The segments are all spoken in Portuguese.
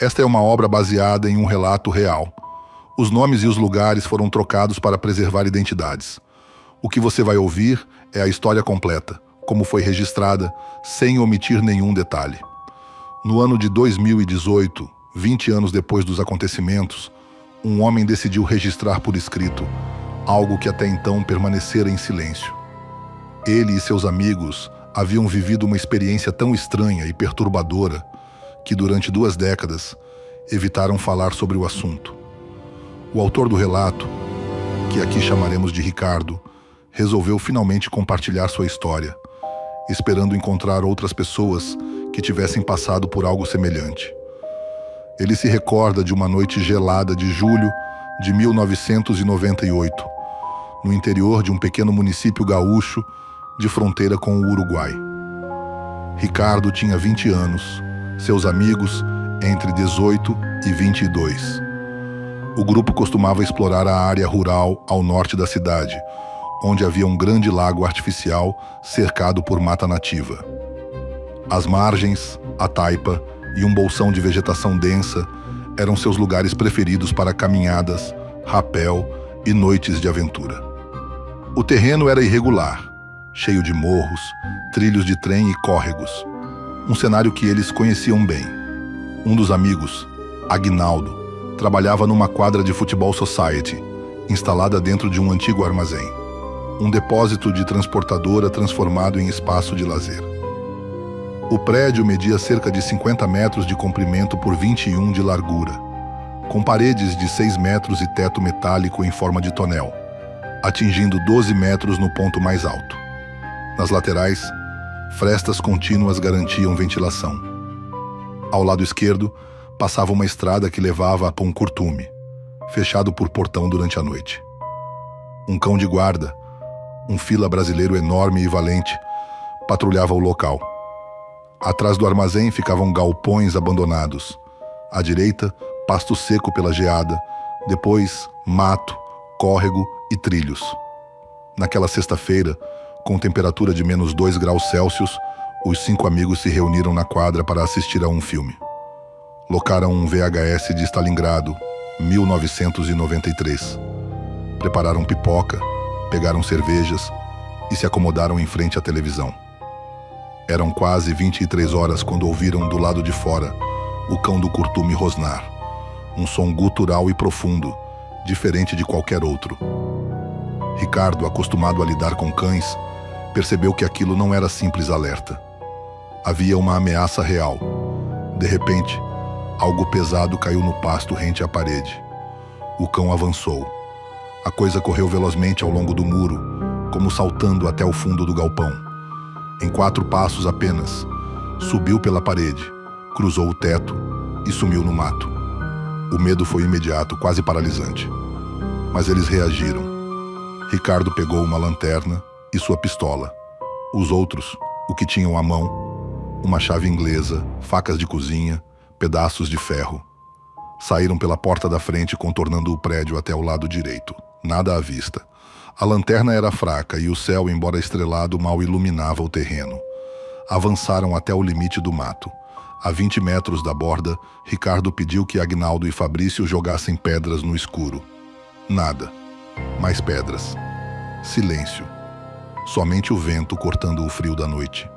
Esta é uma obra baseada em um relato real. Os nomes e os lugares foram trocados para preservar identidades. O que você vai ouvir é a história completa, como foi registrada, sem omitir nenhum detalhe. No ano de 2018, 20 anos depois dos acontecimentos, um homem decidiu registrar por escrito algo que até então permanecera em silêncio. Ele e seus amigos haviam vivido uma experiência tão estranha e perturbadora que durante 2 décadas evitaram falar sobre o assunto. O autor do relato, que aqui chamaremos de Ricardo, resolveu finalmente compartilhar sua história, esperando encontrar outras pessoas que tivessem passado por algo semelhante. Ele se recorda de uma noite gelada de julho de 1998, no interior de um pequeno município gaúcho de fronteira com o Uruguai. Ricardo tinha 20 anos, seus amigos entre 18 e 22. O grupo costumava explorar a área rural ao norte da cidade, onde havia um grande lago artificial cercado por mata nativa. As margens, a taipa e um bolsão de vegetação densa eram seus lugares preferidos para caminhadas, rapel e noites de aventura. O terreno era irregular, cheio de morros, trilhos de trem e córregos. Um cenário que eles conheciam bem. Um dos amigos, Aguinaldo, trabalhava numa quadra de futebol society, instalada dentro de um antigo armazém. Um depósito de transportadora transformado em espaço de lazer. O prédio media cerca de 50 metros de comprimento por 21 de largura, com paredes de 6 metros e teto metálico em forma de tonel, atingindo 12 metros no ponto mais alto. Nas laterais, frestas contínuas garantiam ventilação. Ao lado esquerdo, passava uma estrada que levava a Pão Curtume, fechado por portão durante a noite. Um cão de guarda, um fila brasileiro enorme e valente, patrulhava o local. Atrás do armazém ficavam galpões abandonados. À direita, pasto seco pela geada, depois mato, córrego e trilhos. Naquela sexta-feira, com temperatura de -2 graus Celsius, os 5 amigos se reuniram na quadra para assistir a um filme. Locaram um VHS de Stalingrado, 1993. Prepararam pipoca, pegaram cervejas e se acomodaram em frente à televisão. Eram quase 23 horas quando ouviram do lado de fora o cão do Curtume rosnar, um som gutural e profundo, diferente de qualquer outro. Ricardo, acostumado a lidar com cães, percebeu que aquilo não era simples alerta. Havia uma ameaça real. De repente, algo pesado caiu no pasto rente à parede. O cão avançou. A coisa correu velozmente ao longo do muro, como saltando até o fundo do galpão. Em 4 passos apenas, subiu pela parede, cruzou o teto e sumiu no mato. O medo foi imediato, quase paralisante. Mas eles reagiram. Ricardo pegou uma lanterna e sua pistola. Os outros, o que tinham à mão, uma chave inglesa, facas de cozinha, pedaços de ferro. Saíram pela porta da frente, contornando o prédio até o lado direito. Nada à vista. A lanterna era fraca e o céu, embora estrelado, mal iluminava o terreno. Avançaram até o limite do mato. A 20 metros da borda, Ricardo pediu que Aguinaldo e Fabrício jogassem pedras no escuro. Nada. Mais pedras. Silêncio. Somente o vento cortando o frio da noite.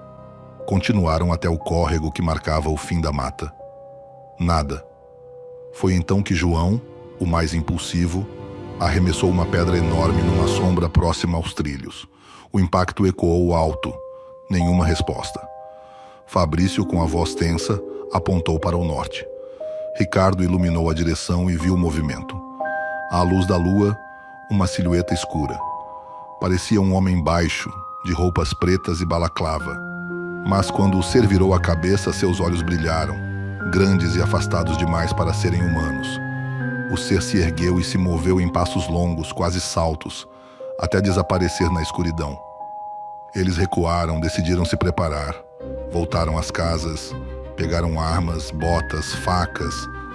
Continuaram até o córrego que marcava o fim da mata. Nada. Foi então que João, o mais impulsivo, arremessou uma pedra enorme numa sombra próxima aos trilhos. O impacto ecoou alto. Nenhuma resposta. Fabrício, com a voz tensa, apontou para o norte. Ricardo iluminou a direção e viu o movimento. À luz da lua, uma silhueta escura. Parecia um homem baixo, de roupas pretas e balaclava. Mas quando o ser virou a cabeça, seus olhos brilharam, grandes e afastados demais para serem humanos. O ser se ergueu e se moveu em passos longos, quase saltos, até desaparecer na escuridão. Eles recuaram, decidiram se preparar. Voltaram às casas, pegaram armas, botas, facas,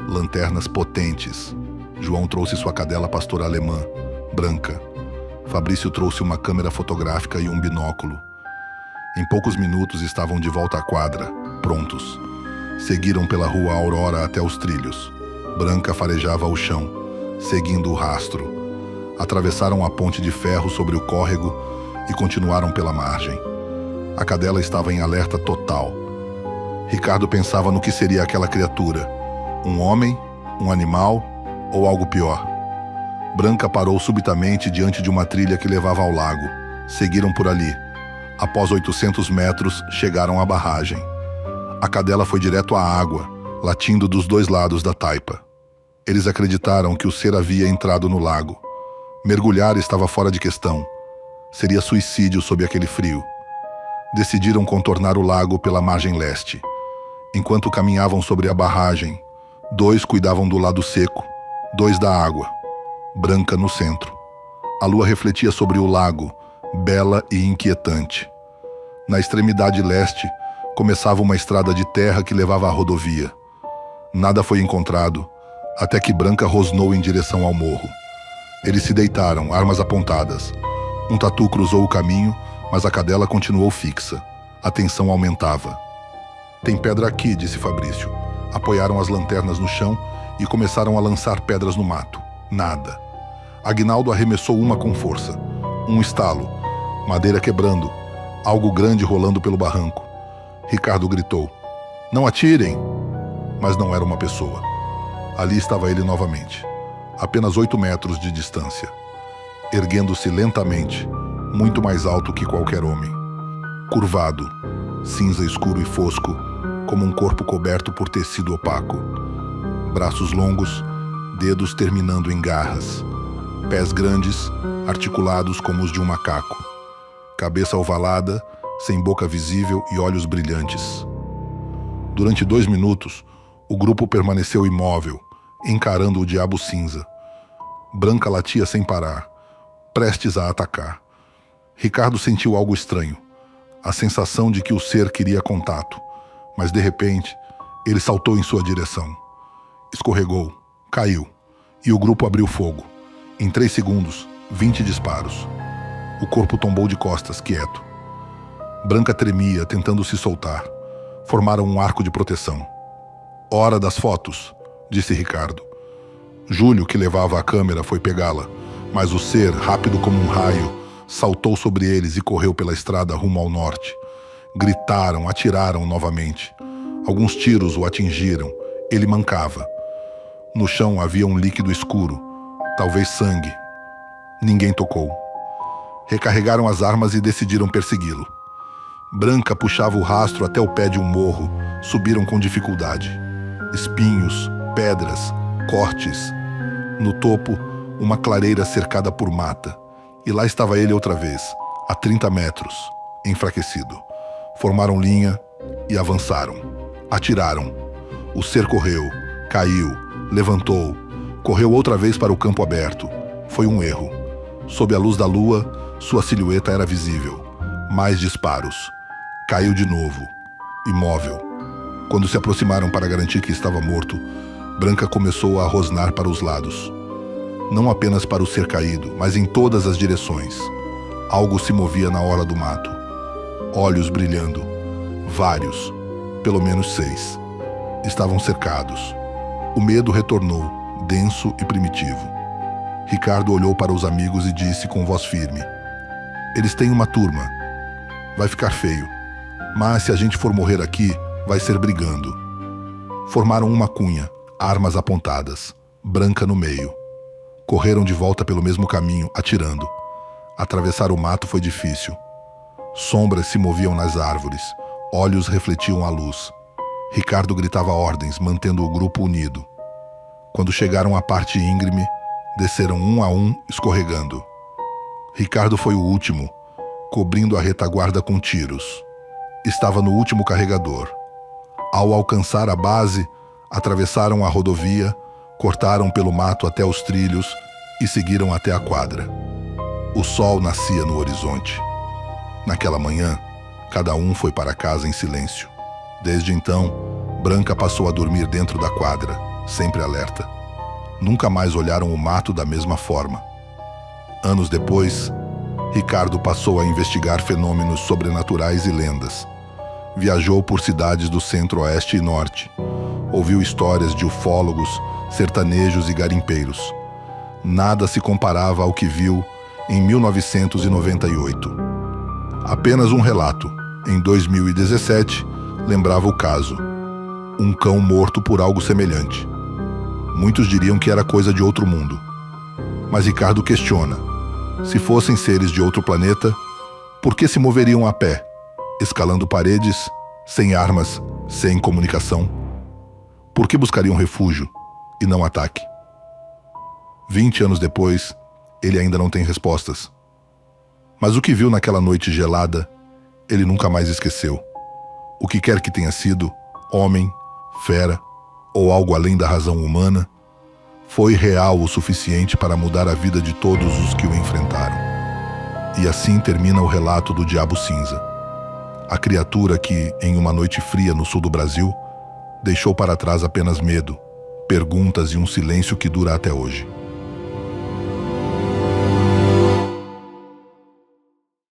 lanternas potentes. João trouxe sua cadela pastora alemã, branca. Fabrício trouxe uma câmera fotográfica e um binóculo. Em poucos minutos estavam de volta à quadra, prontos. Seguiram pela rua Aurora até os trilhos. Branca farejava o chão, seguindo o rastro. Atravessaram a ponte de ferro sobre o córrego e continuaram pela margem. A cadela estava em alerta total. Ricardo pensava no que seria aquela criatura. Um homem, um animal ou algo pior. Branca parou subitamente diante de uma trilha que levava ao lago. Seguiram por ali. Após 800 metros, chegaram à barragem. A cadela foi direto à água, latindo dos dois lados da taipa. Eles acreditaram que o ser havia entrado no lago. Mergulhar estava fora de questão. Seria suicídio sob aquele frio. Decidiram contornar o lago pela margem leste. Enquanto caminhavam sobre a barragem, 2 cuidavam do lado seco, 2 da água. Branca no centro. A lua refletia sobre o lago, bela e inquietante. Na extremidade leste, começava uma estrada de terra que levava à rodovia. Nada foi encontrado, até que Branca rosnou em direção ao morro. Eles se deitaram, armas apontadas. Um tatu cruzou o caminho, mas a cadela continuou fixa. A tensão aumentava. "Tem pedra aqui", disse Fabrício. Apoiaram as lanternas no chão e começaram a lançar pedras no mato. Nada. Aguinaldo arremessou uma com força. Um estalo. Madeira quebrando. Algo grande rolando pelo barranco. Ricardo gritou: "Não atirem!" Mas não era uma pessoa. Ali estava ele novamente. Apenas 8 metros de distância. Erguendo-se lentamente, muito mais alto que qualquer homem. Curvado, cinza escuro e fosco, como um corpo coberto por tecido opaco. Braços longos, dedos terminando em garras. Pés grandes, articulados como os de um macaco. Cabeça ovalada, sem boca visível e olhos brilhantes. Durante 2 minutos, o grupo permaneceu imóvel, encarando o diabo cinza. Branca latia sem parar, prestes a atacar. Ricardo sentiu algo estranho, a sensação de que o ser queria contato, mas de repente, ele saltou em sua direção. Escorregou, caiu, e o grupo abriu fogo. Em 3 segundos, 20 disparos. O corpo tombou de costas, quieto. Branca tremia, tentando se soltar. Formaram um arco de proteção. "Hora das fotos", disse Ricardo. Júlio, que levava a câmera, foi pegá-la, mas o ser, rápido como um raio, saltou sobre eles e correu pela estrada rumo ao norte. Gritaram, atiraram novamente. Alguns tiros o atingiram. Ele mancava. No chão havia um líquido escuro, talvez sangue. Ninguém tocou. Recarregaram as armas e decidiram persegui-lo. Branca puxava o rastro até o pé de um morro. Subiram com dificuldade. Espinhos, pedras, cortes. No topo, uma clareira cercada por mata. E lá estava ele outra vez, a 30 metros, enfraquecido. Formaram linha e avançaram. Atiraram. O ser correu, caiu, levantou, correu outra vez para o campo aberto. Foi um erro. Sob a luz da lua, sua silhueta era visível. Mais disparos. Caiu de novo, imóvel. Quando se aproximaram para garantir que estava morto, Branca começou a rosnar para os lados. Não apenas para o ser caído, mas em todas as direções. Algo se movia na orla do mato. Olhos brilhando. Vários. Pelo menos 6. Estavam cercados. O medo retornou, denso e primitivo. Ricardo olhou para os amigos e disse com voz firme: "Eles têm uma turma. Vai ficar feio. Mas se a gente for morrer aqui, vai ser brigando." Formaram uma cunha, armas apontadas, Branca no meio. Correram de volta pelo mesmo caminho, atirando. Atravessar o mato foi difícil. Sombras se moviam nas árvores, olhos refletiam a luz. Ricardo gritava ordens, mantendo o grupo unido. Quando chegaram à parte íngreme, desceram um a um, escorregando. Ricardo foi o último, cobrindo a retaguarda com tiros. Estava no último carregador. Ao alcançar a base, atravessaram a rodovia, cortaram pelo mato até os trilhos e seguiram até a quadra. O sol nascia no horizonte. Naquela manhã, cada um foi para casa em silêncio. Desde então, Branca passou a dormir dentro da quadra, sempre alerta. Nunca mais olharam o mato da mesma forma. Anos depois, Ricardo passou a investigar fenômenos sobrenaturais e lendas. Viajou por cidades do centro-oeste e norte. Ouviu histórias de ufólogos, sertanejos e garimpeiros. Nada se comparava ao que viu em 1998. Apenas um relato, em 2017, lembrava o caso. Um cão morto por algo semelhante. Muitos diriam que era coisa de outro mundo. Mas Ricardo questiona. Se fossem seres de outro planeta, por que se moveriam a pé, escalando paredes, sem armas, sem comunicação? Por que buscariam refúgio e não ataque? 20 anos depois, ele ainda não tem respostas. Mas o que viu naquela noite gelada, ele nunca mais esqueceu. O que quer que tenha sido, homem, fera ou algo além da razão humana, foi real o suficiente para mudar a vida de todos os que o enfrentaram. E assim termina o relato do Diabo Cinza, a criatura que, em uma noite fria no sul do Brasil, deixou para trás apenas medo, perguntas e um silêncio que dura até hoje.